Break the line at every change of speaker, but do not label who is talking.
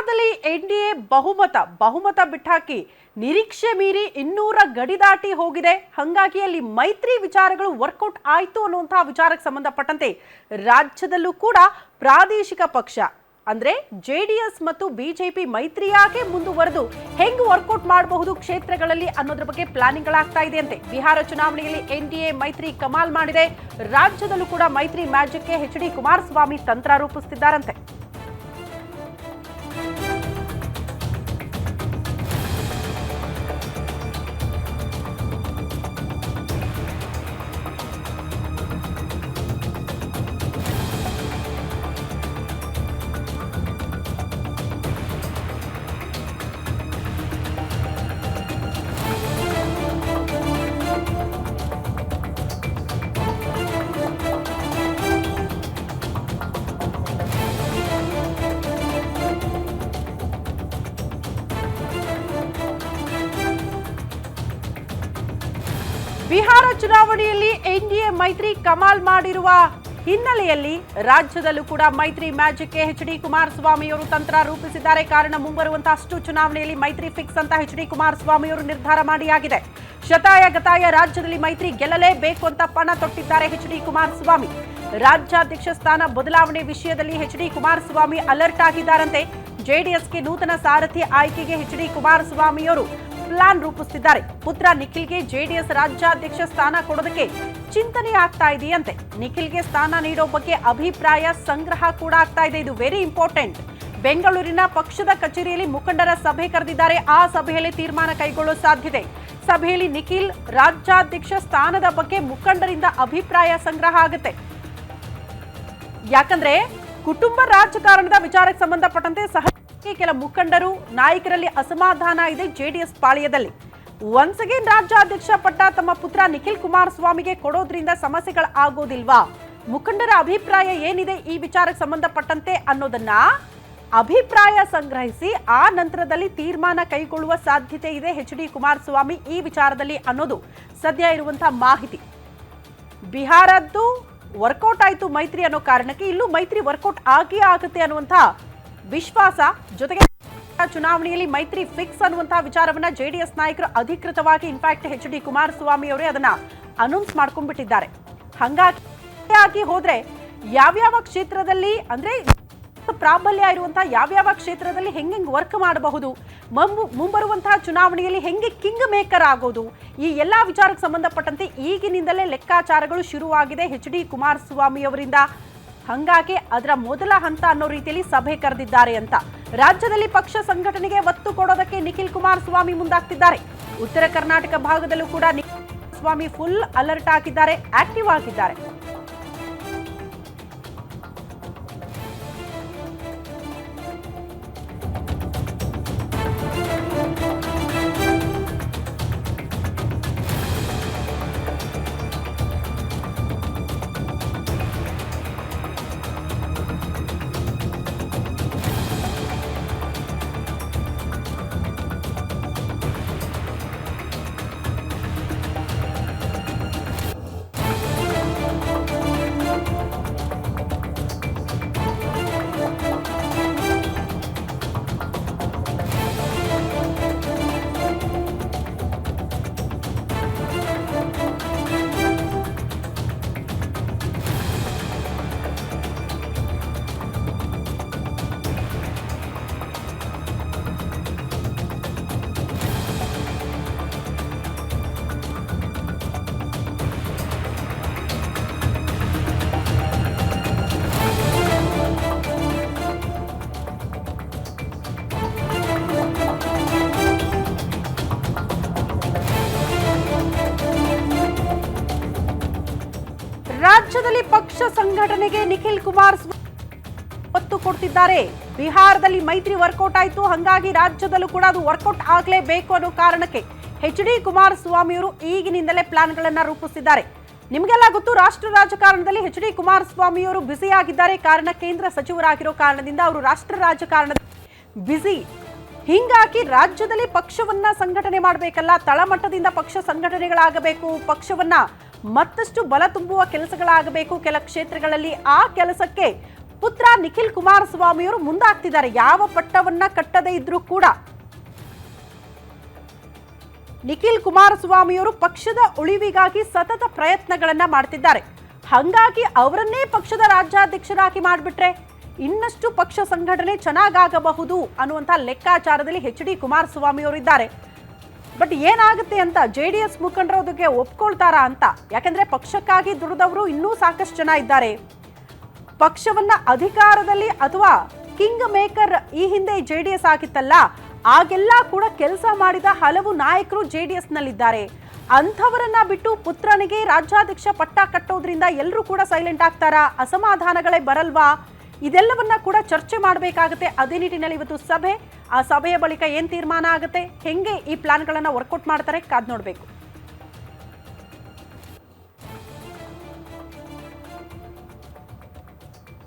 ಬಿಹಾರದಲ್ಲಿ ಎನ್ಡಿಎ ಬಹುಮತ ಬಿಟ್ಟಾಕಿ ನಿರೀಕ್ಷೆ ಮೀರಿ 200 ಗಡಿ ದಾಟಿ ಹೋಗಿದೆ. ಹಾಗಾಗಿ ಅಲ್ಲಿ ಮೈತ್ರಿ ವಿಚಾರಗಳು ವರ್ಕೌಟ್ ಆಯಿತು ಅನ್ನುವಂತಹ ವಿಚಾರಕ್ಕೆ ಸಂಬಂಧಪಟ್ಟಂತೆ ರಾಜ್ಯದಲ್ಲೂ ಕೂಡ ಪ್ರಾದೇಶಿಕ ಪಕ್ಷ ಅಂದ್ರೆ ಜೆಡಿಎಸ್ ಮತ್ತು ಬಿಜೆಪಿ ಮೈತ್ರಿಯಾಗಿ ಮುಂದುವರೆದು ಹೆಂಗ್ ವರ್ಕೌಟ್ ಮಾಡಬಹುದು ಕ್ಷೇತ್ರಗಳಲ್ಲಿ ಅನ್ನೋದ್ರ ಬಗ್ಗೆ ಪ್ಲಾನಿಂಗ್ ಗಳಾಗ್ತಾ ಇದೆ ಅಂತೆ. ಬಿಹಾರ ಚುನಾವಣೆಯಲ್ಲಿ ಎನ್ಡಿಎ ಮೈತ್ರಿ ಕಮಾಲ್ ಮಾಡಿದೆ. ರಾಜ್ಯದಲ್ಲೂ ಕೂಡ ಮೈತ್ರಿ ಮ್ಯಾಜಿಕ್ಗೆ ಎಚ್ ಡಿ ಕುಮಾರಸ್ವಾಮಿ ತಂತ್ರ ರೂಪಿಸುತ್ತಿದ್ದಾರಂತೆ. ಬಿಹಾರ ಚುನಾವಣೆಯಲ್ಲಿ ಎನ್ಡಿಎ ಮೈತ್ರಿ ಕಮಾಲ್ ಮಾಡಿರುವ ಹಿನ್ನೆಲೆಯಲ್ಲಿ ರಾಜ್ಯದಲ್ಲೂ ಕೂಡ ಮೈತ್ರಿ ಮ್ಯಾಜಿಕ್ಗೆ ಎಚ್ ಡಿ ಕುಮಾರಸ್ವಾಮಿ ಅವರು ತಂತ್ರ ರೂಪಿಸಿದ್ದಾರೆ. ಕಾರಣ ಮುಂಬರುವಂತಹ ಅಷ್ಟು ಚುನಾವಣೆಯಲ್ಲಿ ಮೈತ್ರಿ ಫಿಕ್ಸ್ ಅಂತ ಎಚ್ ಡಿ ಕುಮಾರಸ್ವಾಮಿ ಅವರು ನಿರ್ಧಾರ ಮಾಡಿಯಾಗಿದೆ. ಶತಾಯ ಗತಾಯ ರಾಜ್ಯದಲ್ಲಿ ಮೈತ್ರಿ ಗೆಲ್ಲಲೇಬೇಕು ಅಂತ ಪಣ ತೊಟ್ಟಿದ್ದಾರೆ ಎಚ್ ಡಿ ಕುಮಾರಸ್ವಾಮಿ. ರಾಜ್ಯಾಧ್ಯಕ್ಷ ಸ್ಥಾನ ಬದಲಾವಣೆ ವಿಷಯದಲ್ಲಿ ಎಚ್ ಡಿ ಕುಮಾರಸ್ವಾಮಿ ಅಲರ್ಟ್ ಆಗಿದ್ದಾರಂತೆ. ಜೆಡಿಎಸ್ಗೆ ನೂತನ ಸಾರಥಿ ಆಯ್ಕೆಗೆ ಎಚ್ ಡಿ ಕುಮಾರಸ್ವಾಮಿಯವರು ಪ್ಲಾನ್ ರೂಪಿಸುತ್ತಿದ್ದಾರೆ. ಪುತ್ರ ನಿಖಿಲ್ಗೆ ಜೆಡಿಎಸ್ ರಾಜ್ಯಾಧ್ಯಕ್ಷ ಸ್ಥಾನ ಕೊಡೋದಕ್ಕೆ ಚಿಂತನೆ ಆಗ್ತಾ ಇದೆಯಂತೆ. ನಿಖಿಲ್ಗೆ ಸ್ಥಾನ ನೀಡೋ ಬಗ್ಗೆ ಅಭಿಪ್ರಾಯ ಸಂಗ್ರಹ ಕೂಡ ಆಗ್ತಾ ಇದೆ. ಇದು ವೆರಿ ಇಂಪಾರ್ಟೆಂಟ್. ಬೆಂಗಳೂರಿನ ಪಕ್ಷದ ಕಚೇರಿಯಲ್ಲಿ ಮುಖಂಡರ ಸಭೆ ಕರೆದಿದ್ದಾರೆ. ಆ ಸಭೆಯಲ್ಲಿ ತೀರ್ಮಾನ ಕೈಗೊಳ್ಳೋ ಸಾಧ್ಯತೆ. ಸಭೆಯಲ್ಲಿ ನಿಖಿಲ್ ರಾಜ್ಯಾಧ್ಯಕ್ಷ ಸ್ಥಾನದ ಬಗ್ಗೆ ಮುಖಂಡರಿಂದ ಅಭಿಪ್ರಾಯ ಸಂಗ್ರಹ ಆಗುತ್ತೆ. ಯಾಕಂದ್ರೆ ಕುಟುಂಬ ರಾಜಕಾರಣದ ವಿಚಾರಕ್ಕೆ ಸಂಬಂಧಪಟ್ಟಂತೆ ಕೆಲ ಮುಖಂಡರು ನಾಯಕರಲ್ಲಿ ಅಸಮಾಧಾನ ಇದೆ ಜೆಡಿಎಸ್ ಪಾಳ್ಯದಲ್ಲಿ. ಒನ್ಸ್ ಅಗೇನ್ ರಾಜ್ಯಾಧ್ಯಕ್ಷ ಪಟ್ಟ ತಮ್ಮ ಪುತ್ರ ನಿಖಿಲ್ ಕುಮಾರಸ್ವಾಮಿಗೆ ಕೊಡೋದ್ರಿಂದ ಸಮಸ್ಯೆಗಳಾಗೋದಿಲ್ವಾ? ಮುಖಂಡರ ಅಭಿಪ್ರಾಯ ಏನಿದೆ ಈ ವಿಚಾರಕ್ಕೆ ಸಂಬಂಧಪಟ್ಟಂತೆ ಅನ್ನೋದನ್ನ ಅಭಿಪ್ರಾಯ ಸಂಗ್ರಹಿಸಿ ಆ ನಂತರದಲ್ಲಿ ತೀರ್ಮಾನ ಕೈಗೊಳ್ಳುವ ಸಾಧ್ಯತೆ ಇದೆ ಎಚ್ ಡಿ ಕುಮಾರಸ್ವಾಮಿ ಈ ವಿಚಾರದಲ್ಲಿ ಅನ್ನೋದು ಸದ್ಯ ಇರುವಂತಹ ಮಾಹಿತಿ. ಬಿಹಾರದ್ದು ವರ್ಕೌಟ್ ಆಯ್ತು ಮೈತ್ರಿ ಅನ್ನೋ ಕಾರಣಕ್ಕೆ ಇಲ್ಲೂ ಮೈತ್ರಿ ವರ್ಕೌಟ್ ಆಗೇ ಆಗುತ್ತೆ ಅನ್ನುವಂತಹ ವಿಶ್ವಾಸ. ಜೊತೆಗೆ ಚುನಾವಣೆಯಲ್ಲಿ ಮೈತ್ರಿ ಫಿಕ್ಸ್ ಅನ್ನುವಂತಹ ವಿಚಾರವನ್ನ ಜೆಡಿಎಸ್ ನಾಯಕರು ಅಧಿಕೃತವಾಗಿ ಇನ್ಫ್ಯಾಕ್ಟ್ ಎಚ್ ಡಿ ಕುಮಾರಸ್ವಾಮಿ ಅವರೇ ಅದನ್ನ ಅನೌನ್ಸ್ ಮಾಡ್ಕೊಂಡ್ಬಿಟ್ಟಿದ್ದಾರೆ. ಹಾಗಾಗಿ ಹೋದ್ರೆ ಯಾವ್ಯಾವ ಕ್ಷೇತ್ರದಲ್ಲಿ ಅಂದ್ರೆ ಪ್ರಾಬಲ್ಯ ಇರುವಂತಹ ಯಾವ್ಯಾವ ಕ್ಷೇತ್ರದಲ್ಲಿ ಹೆಂಗೆ ವರ್ಕ್ ಮಾಡಬಹುದು, ಮುಂಬರುವಂತಹ ಚುನಾವಣೆಯಲ್ಲಿ ಹೆಂಗೆ ಕಿಂಗ್ ಮೇಕರ್ ಆಗೋದು, ಈ ಎಲ್ಲಾ ವಿಚಾರಕ್ಕೆ ಸಂಬಂಧಪಟ್ಟಂತೆ ಈಗಿನಿಂದಲೇ ಲೆಕ್ಕಾಚಾರಗಳು ಶುರುವಾಗಿದೆ ಎಚ್ ಡಿ ಕುಮಾರಸ್ವಾಮಿ ಅವರಿಂದ. ಹಂಗಾಗಿ ಅದರ ಮೊದಲ ಹಂತ ಅನ್ನೋ ರೀತಿಯಲ್ಲಿ ಸಭೆ ಕರೆದಿದ್ದಾರೆ ಅಂತ. ರಾಜ್ಯದಲ್ಲಿ ಪಕ್ಷ ಸಂಘಟನೆಗೆ ಒತ್ತು ಕೊಡೋದಕ್ಕೆ ನಿಖಿಲ್ ಕುಮಾರಸ್ವಾಮಿ ಮುಂದಾಗ್ತಿದ್ದಾರೆ. ಉತ್ತರ ಕರ್ನಾಟಕ ಭಾಗದಲ್ಲೂ ಕೂಡ ನಿಖಿಲ್ ಕುಮಾರಸ್ವಾಮಿ ಫುಲ್ ಅಲರ್ಟ್ ಆಗಿದ್ದಾರೆ, ಆಕ್ಟಿವ್ ಆಗಿದ್ದಾರೆ. ರಾಜ್ಯದಲ್ಲಿ ಪಕ್ಷ ಸಂಘಟನೆಗೆ ನಿಖಿಲ್ ಕುಮಾರಸ್ವಾಮಿ ಒತ್ತು ಕೊಡ್ತಿದ್ದಾರೆ. ಬಿಹಾರದಲ್ಲಿ ಮೈತ್ರಿ ವರ್ಕೌಟ್ ಆಯಿತು, ಹಾಗಾಗಿ ರಾಜ್ಯದಲ್ಲೂ ಕೂಡ ಅದು ವರ್ಕೌಟ್ ಆಗಲೇಬೇಕು ಅನ್ನೋ ಕಾರಣಕ್ಕೆ ಎಚ್ ಡಿ ಕುಮಾರಸ್ವಾಮಿ ಅವರು ಈಗಿನಿಂದಲೇ ಪ್ಲಾನ್ಗಳನ್ನ ರೂಪಿಸಿದ್ದಾರೆ. ನಿಮಗೆಲ್ಲ ಗೊತ್ತು, ರಾಷ್ಟ್ರ ರಾಜಕಾರಣದಲ್ಲಿ ಎಚ್ ಡಿ ಕುಮಾರಸ್ವಾಮಿ ಅವರು ಬ್ಯುಸಿ ಆಗಿದ್ದಾರೆ. ಕಾರಣ ಕೇಂದ್ರ ಸಚಿವರಾಗಿರೋ ಕಾರಣದಿಂದ ಅವರು ರಾಷ್ಟ್ರ ರಾಜಕಾರಣದಲ್ಲಿ ಬ್ಯುಸಿ. ಹೀಗಾಗಿ ರಾಜ್ಯದಲ್ಲಿ ಪಕ್ಷವನ್ನ ಸಂಘಟನೆ ಮಾಡಬೇಕಲ್ಲ, ತಳಮಟ್ಟದಿಂದ ಪಕ್ಷ ಸಂಘಟನೆಗಳಾಗಬೇಕು, ಪಕ್ಷವನ್ನ ಮತ್ತಷ್ಟು ಬಲ ತುಂಬುವ ಕೆಲಸಗಳಾಗಬೇಕು ಕೆಲ ಕ್ಷೇತ್ರಗಳಲ್ಲಿ. ಆ ಕೆಲಸಕ್ಕೆ ಪುತ್ರ ನಿಖಿಲ್ ಕುಮಾರಸ್ವಾಮಿಯವರು ಮುಂದಾಗ್ತಿದ್ದಾರೆ. ಯಾವ ಪಟ್ಟವನ್ನ ಕಟ್ಟದೇ ಇದ್ರೂ ಕೂಡ ನಿಖಿಲ್ ಕುಮಾರಸ್ವಾಮಿಯವರು ಪಕ್ಷದ ಉಳಿವಿಗಾಗಿ ಸತತ ಪ್ರಯತ್ನಗಳನ್ನ ಮಾಡ್ತಿದ್ದಾರೆ. ಹಾಗಾಗಿ ಅವರನ್ನೇ ಪಕ್ಷದ ರಾಜ್ಯಾಧ್ಯಕ್ಷರಾಗಿ ಮಾಡಿಬಿಟ್ರೆ ಇನ್ನಷ್ಟು ಪಕ್ಷ ಸಂಘಟನೆ ಚೆನ್ನಾಗಾಗಬಹುದು ಅನ್ನುವಂಥ ಲೆಕ್ಕಾಚಾರದಲ್ಲಿ ಎಚ್.ಡಿ. ಕುಮಾರಸ್ವಾಮಿ ಅವರು ಇದ್ದಾರೆ. ಬಟ್ ಏನಾಗುತ್ತೆ ಅಂತ JDS ಮುಖಂಡರು ಅದಕ್ಕೆ ಒಪ್ಕೊಳ್ತಾರಾ ಅಂತ, ಯಾಕಂದ್ರೆ ಪಕ್ಷಕ್ಕಾಗಿ ದುಡಿದವರು ಇನ್ನೂ ಸಾಕಷ್ಟು ಜನ ಇದ್ದಾರೆ. ಪಕ್ಷವನ್ನ ಅಧಿಕಾರದಲ್ಲಿ ಅಥವಾ ಕಿಂಗ್ ಮೇಕರ್ ಈ ಹಿಂದೆ JDS ಆಗಿತ್ತಲ್ಲ, ಆಗೆಲ್ಲ ಕೂಡ ಕೆಲಸ ಮಾಡಿದ ಹಲವು ನಾಯಕರು JDS ನಲ್ಲಿದ್ದಾರೆ. ಅಂಥವರನ್ನ ಬಿಟ್ಟು ಪುತ್ರನಿಗೆ ರಾಜ್ಯಾಧ್ಯಕ್ಷ ಪಟ್ಟ ಕಟ್ಟೋದ್ರಿಂದ ಎಲ್ಲರೂ ಕೂಡ ಸೈಲೆಂಟ್ ಆಗ್ತಾರಾ? ಅಸಮಾಧಾನಗಳೇ ಬರಲ್ವಾ? ಇದೆಲ್ಲವನ್ನ ಕೂಡ ಚರ್ಚೆ ಮಾಡಬೇಕಾಗುತ್ತೆ. ಅದೇ ನಿಟ್ಟಿನಲ್ಲಿ ಇವತ್ತು ಸಭೆ, ಆ ಸಭೆಯ ಬಳಿಕ ಏನ್ ತೀರ್ಮಾನ ಆಗುತ್ತೆ, ಹೆಂಗೆ ಈ ಪ್ಲಾನ್ಗಳನ್ನ ವರ್ಕೌಟ್ ಮಾಡ್ತಾರೆ, ಕಾದ್ ನೋಡ್ಬೇಕು.